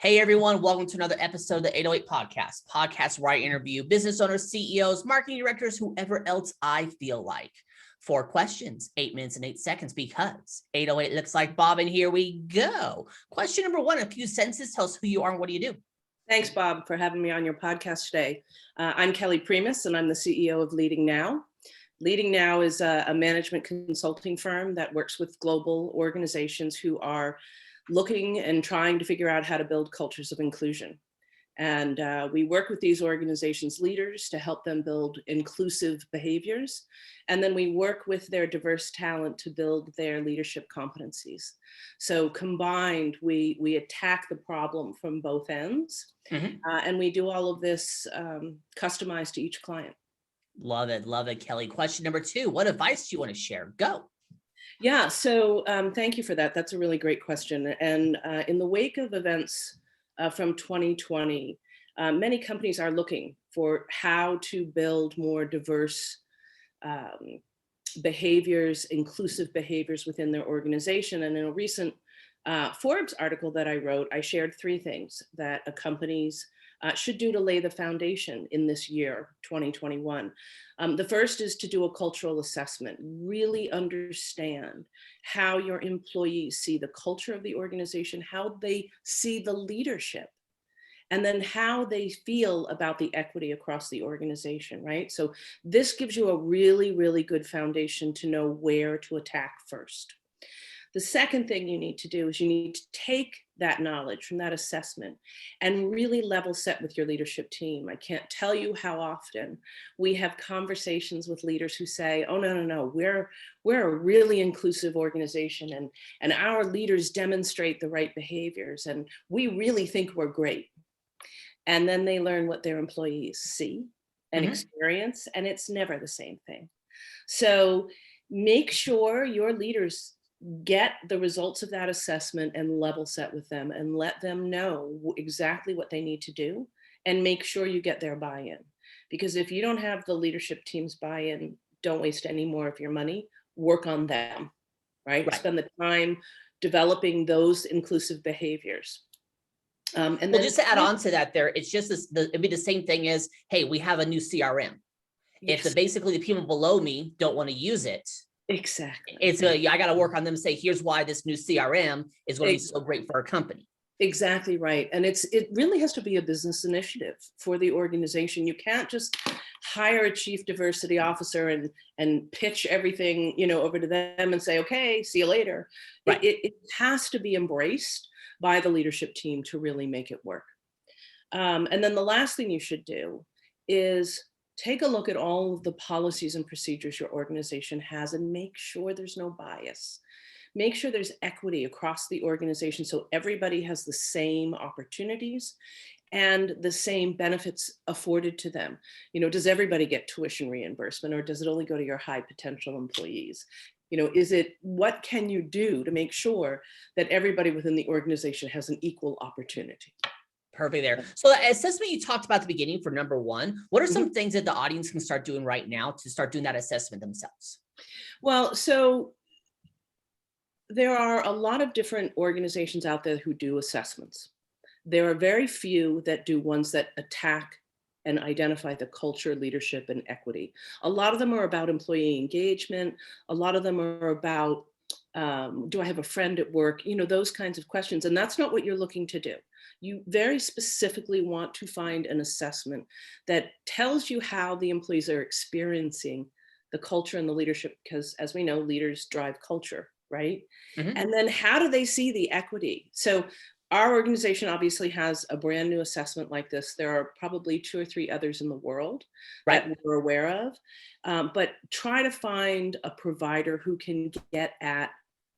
Hey everyone, welcome to another episode of the 808 podcast where I interview business owners, CEOs, marketing directors, whoever else I feel like. 4 questions, 8 minutes and 8 seconds, because 808 looks like Bob, and here we go. Question number 1, a few sentences, tell us who you are and what do you do? Thanks, Bob, for having me on your podcast today. I'm Kelly Primus, and I'm the CEO of Leading Now. Leading Now is a management consulting firm that works with global organizations who are looking and trying to figure out how to build cultures of inclusion. And we work with these organizations' leaders to help them build inclusive behaviors. And then we work with their diverse talent to build their leadership competencies. So combined, we attack the problem from both ends. And we do all of this customized to each client. Love it, Kelly. Question number 2, what advice do you want to share? Go. Yeah, so thank you for that. That's a really great question. And in the wake of events from 2020, many companies are looking for how to build more diverse behaviors, inclusive behaviors within their organization. And in a recent Forbes article that I wrote, I shared 3 things that companies should do to lay the foundation in this year, 2021. The first is to do a cultural assessment, really understand how your employees see the culture of the organization, how they see the leadership, and then how they feel about the equity across the organization, right? So this gives you a really, really good foundation to know where to attack first. The second thing you need to do is you need to take that knowledge from that assessment and really level set with your leadership team. I can't tell you how often we have conversations with leaders who say, oh, no, we're a really inclusive organization and our leaders demonstrate the right behaviors and we really think we're great. And then they learn what their employees see and experience, and it's never the same thing. So make sure your leaders get the results of that assessment and level set with them and let them know exactly what they need to do and make sure you get their buy-in. Because if you don't have the leadership team's buy-in, don't waste any more of your money, work on them, right? Spend the time developing those inclusive behaviors. And well, then just to add on to that there, it's just it'd be the same thing as, hey, we have a new CRM. Yes. If basically the people below me don't want to use it, exactly, it's I got to work on them and say, here's why this new CRM is going to be so great for our company. Exactly right. And it really has to be a business initiative for the organization. You can't just hire a chief diversity officer and pitch everything, over to them and say, okay, see you later. Right. It has to be embraced by the leadership team to really make it work. And then the last thing you should do is take a look at all of the policies and procedures your organization has and make sure there's no bias. Make sure there's equity across the organization so everybody has the same opportunities and the same benefits afforded to them. Does everybody get tuition reimbursement or does it only go to your high potential employees? What can you do to make sure that everybody within the organization has an equal opportunity? Perfect there. So the assessment you talked about at the beginning for number 1, what are some things that the audience can start doing right now to start doing that assessment themselves? Well, so there are a lot of different organizations out there who do assessments. There are very few that do ones that attack and identify the culture, leadership, and equity. A lot of them are about employee engagement. A lot of them are about, do I have a friend at work? Those kinds of questions. And that's not what you're looking to do. You very specifically want to find an assessment that tells you how the employees are experiencing the culture and the leadership, because as we know, leaders drive culture, right? And then how do they see the equity? So our organization obviously has a brand new assessment like this. There are probably 2 or 3 others in the world that we're aware of, but try to find a provider who can get at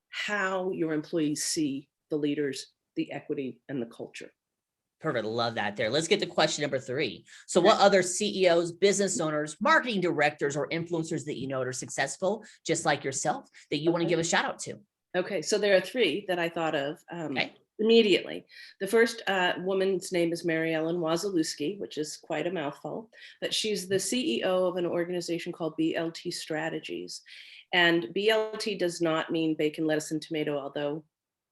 how your employees see the leaders, the equity, and the culture. Perfect. Love that there. Let's get to question number 3. So what other CEOs, business owners, marketing directors, or influencers that you know that are successful, just like yourself, that you want to give a shout out to? Okay, so there are 3 that I thought of immediately. The first woman's name is Mary Ellen Wasilewski, which is quite a mouthful, but she's the CEO of an organization called BLT Strategies. And BLT does not mean bacon, lettuce, and tomato, although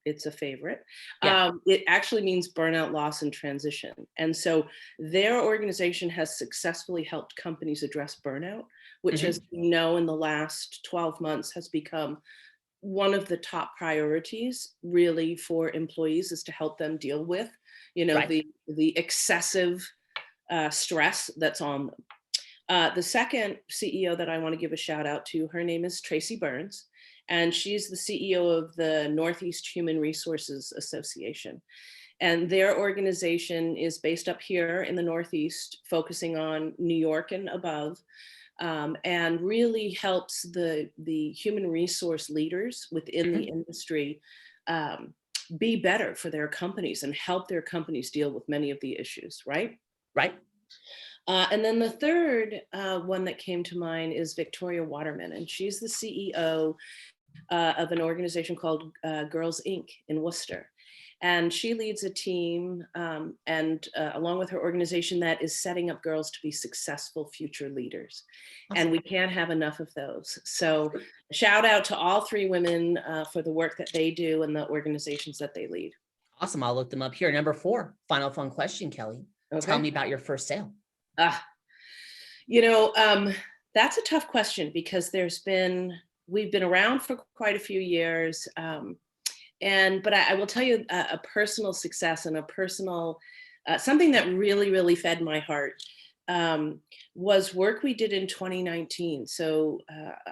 It's a favorite. Yeah. It actually means burnout, loss, and transition. And so their organization has successfully helped companies address burnout, which, as Mhm. you know, in the last 12 months has become one of the top priorities really for employees, is to help them deal with, Right. the excessive stress that's on them. The second CEO that I want to give a shout out to, her name is Tracy Burns, and she's the CEO of the Northeast Human Resources Association. And their organization is based up here in the Northeast, focusing on New York and above, and really helps the human resource leaders within the Mhm. industry um, be better for their companies and help their companies deal with many of the issues, right? Right. And then the third one that came to mind is Victoria Waterman, and she's the CEO of an organization called Girls Inc. in Worcester. And she leads a team and along with her organization that is setting up girls to be successful future leaders. And Awesome. we can't have enough of those. So shout out to all three women for the work that they do and the organizations that they lead. Awesome. I'll look them up here. Number 4, final fun question, Kelly. Tell Okay. me about your first sale. Ah, you know, that's a tough question because we've been around for quite a few years. But I will tell you a personal success and a personal, something that really, really fed my heart was work we did in 2019. So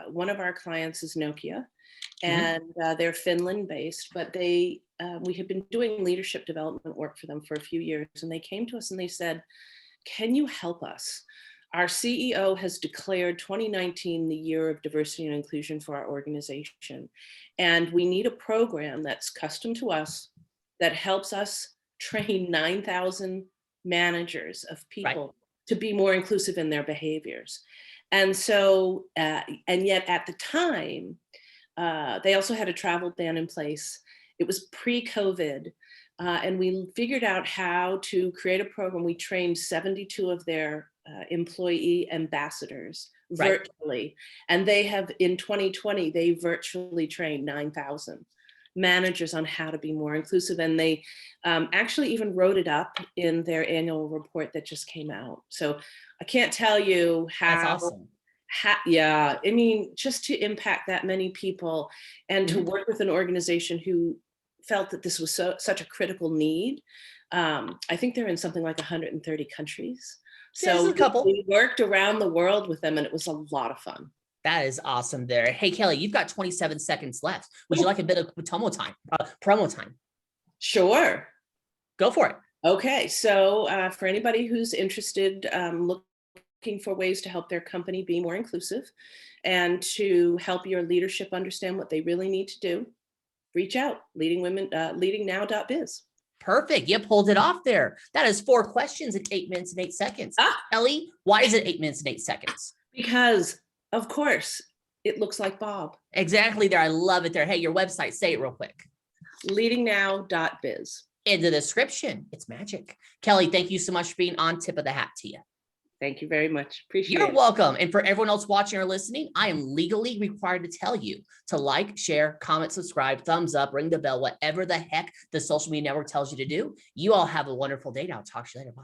one of our clients is Nokia, Mhm. and they're Finland based, but we had been doing leadership development work for them for a few years. And they came to us and they said, can you help us? Our CEO has declared 2019 the year of diversity and inclusion for our organization. And we need a program that's custom to us that helps us train 9,000 managers of Right. people to be more inclusive in their behaviors. And so, and yet at the time, they also had a travel ban in place. It was pre-COVID. And we figured out how to create a program. We trained 72 of their employee ambassadors Right. virtually. And they have, in 2020, they virtually trained 9,000 managers on how to be more inclusive. And they actually even wrote it up in their annual report that just came out. So I can't tell you That's how awesome. yeah, I mean, just to impact that many people and to Mhm. work with an organization who felt that this was such a critical need. I think they're in something like 130 countries. There's So a couple. we worked around the world with them and it was a lot of fun. That is awesome there. Hey, Kelly, you've got 27 seconds left. Would you Oh, like a bit of promo time? Promo time. sure. Go for it. Okay, so for anybody who's interested, looking for ways to help their company be more inclusive and to help your leadership understand what they really need to do, reach out, leadingnow.biz. Perfect. You pulled it off there. That is 4 questions in 8 minutes and 8 seconds. Ah, Kelly, why is it 8 minutes and 8 seconds? because of course it looks like Bob. Exactly there. I love it there. Hey, your website, say it real quick. Leadingnow.biz. In the description, it's magic. Kelly, thank you so much for being on. Tip of the hat to you. Thank you very much. Appreciate You're it. welcome. And for everyone else watching or listening, I am legally required to tell you to like, share, comment, subscribe, thumbs up, ring the bell, whatever the heck the social media network tells you to do. You all have a wonderful day now. Talk to you later. Bye.